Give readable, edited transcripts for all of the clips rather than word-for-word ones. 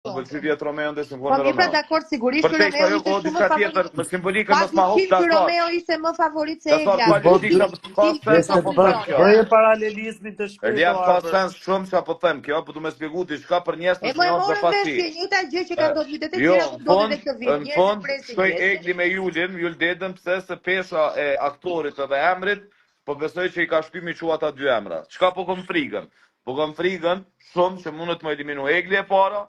Po pëlqy vjet Romeo ndës në Po gol mi pra Romeo. dakord, sigurisht Për te Romeo ajo ishte ko shumë diçka më tjetër, favorit. më simbolikën mos ma Pati hop qilë që dasor. Romeo ishte më favorit se Dasor Egla. politik ka sens apo them kjo. Bëje paralelizmin të shpejtë. Elia ka sens shumë që apo them kjo, po du me shpjegu diçka për njerëz E që më e janë morën befasi. vesh njëta gjë që ka ndodhur vitet e Jo, tjera, ku ndodhi edhe këtë vit. në Njerëzit fond presin shkoj vjet. Egli me Jul Dedën pse se pesha e aktorit edhe emrit, po besoj që i ka shpy mi qua ata dy emra. Çka po kom frikën? Po kom frikën shumë që mundet më eliminu Egli e para,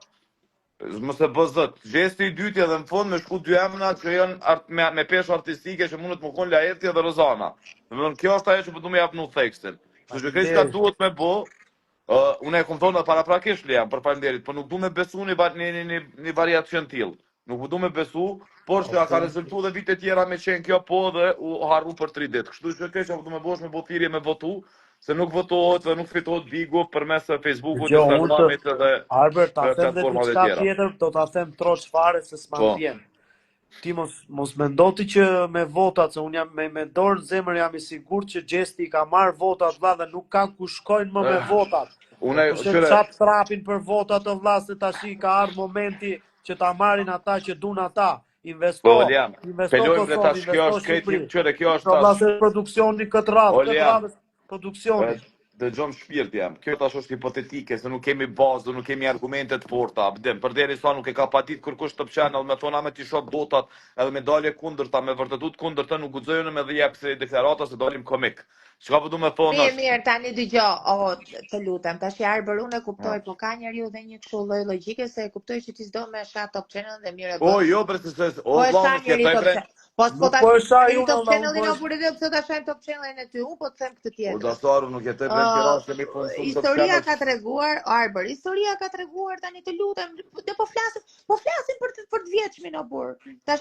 mos e bëzët. Gjesti i dytë edhe në fund me shku dy emra që janë me peshë artistike që mundet më kon Laerti edhe Rozana. Domethënë kjo është ajo që po du me japnu tekstin. Kështu që kjo çka duhet me bë, unë e kom thonë paraprakisht Liam për faleminderit, po nuk du me besu një variacion tillë. Nuk du me besu, por që ka rezultu dhe vite tjera me qenë kjo po dhe u harru për 3 ditë. Kështu që kjo që du me bosh me botirje me votu, se nuk votohet dhe nuk fitohet Bigo përmes Facebookut, Instagramit dhe Albert, ta them dhe platformave diçka tjera. tjetër, do ta them troç fare se s'ma vjen. Ti mos mendoti që me votat, se unë jam me dorë në zemër jam i sigurt që Gjesti ka marrë votat vlla dhe nuk kanë ku shkojnë më me votat. Unë çap trapin për votat të vlla se tash ka ardhur momenti që ta marrin ata që duan ata. Investo Kosovë, investo Shqipëri. Kjo është produksioni këtë radhë produksioni. Dëgjom shpirt jam. Kjo tash është hipotetike, se nuk kemi bazë, nuk kemi argumente të forta. Përderisa nuk e ka patit kërkush Top Channel me thona me ti shoh botat, edhe me dalje kundërta, me vërtetut kundërta, nuk guxojnë me dhe jep se deklarata se dalim komik. Çka po du me thonë? Mirë, tani dëgjoj, të lutem. Tash Arbër unë e kuptoj, po ka njeriu dhe një kështu lloj logjike se e kuptoj që ti s'do me shat Top Channel dhe mirë e bën. Jo, se vllai nuk jetë bre. Po tash Top Channelin apo edhe pse ta shajm Top Channelin e ty, unë po të them këtë tjetër. O dasaru nuk jetë bre Tiranë se mi fon shumë Top Channel. Historia ka treguar, Arbër, historia ka treguar tani të lutem, ne po flasim për të vjetshmin o burr. Tash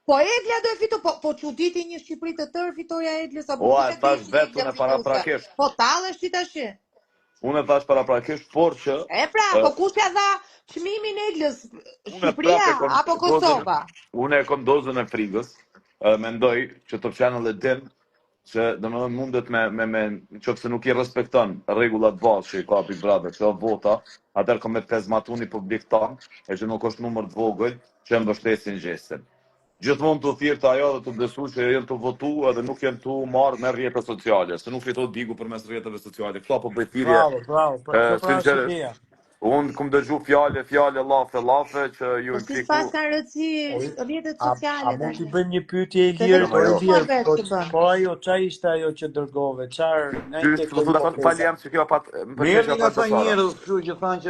po Egla do e fito, po çuditi një Shqipëri të tërë fitoria e Eglës apo tash vetë unë paraprakisht. Po tallesh ti tash. Unë tash paraprakisht, por që po kush ja dha çmimin Eglës? Shqipëria apo Kosova? Unë e kam dozën e frigës. Mendoj që Top Channel e din që domethënë mundet me nëse nuk i respekton rregullat bazë që i ka Big Brother, që vota, atëherë ka me pezmatuni publik tan, e që nuk është numër të vogël që e mbështesin Gjestin. Gjithmonë të thirrë ajo dhe të besu që janë të votu edhe nuk janë të marrë me rrjetet sociale, se nuk fitohet Bigu përmes rrjeteve sociale. Kto po bëj thirrje. Bravo. Unë kum dëgju fjale llafe që ju i fiku. Po si pas ka rëndësi rrjetet sociale. A mund t'i bëjmë një pyetje Ilir? Po ajo çfarë ishte ajo që dërgove? Çfarë nga një tek. Mirë nga sa njerëz, kështu që thanë që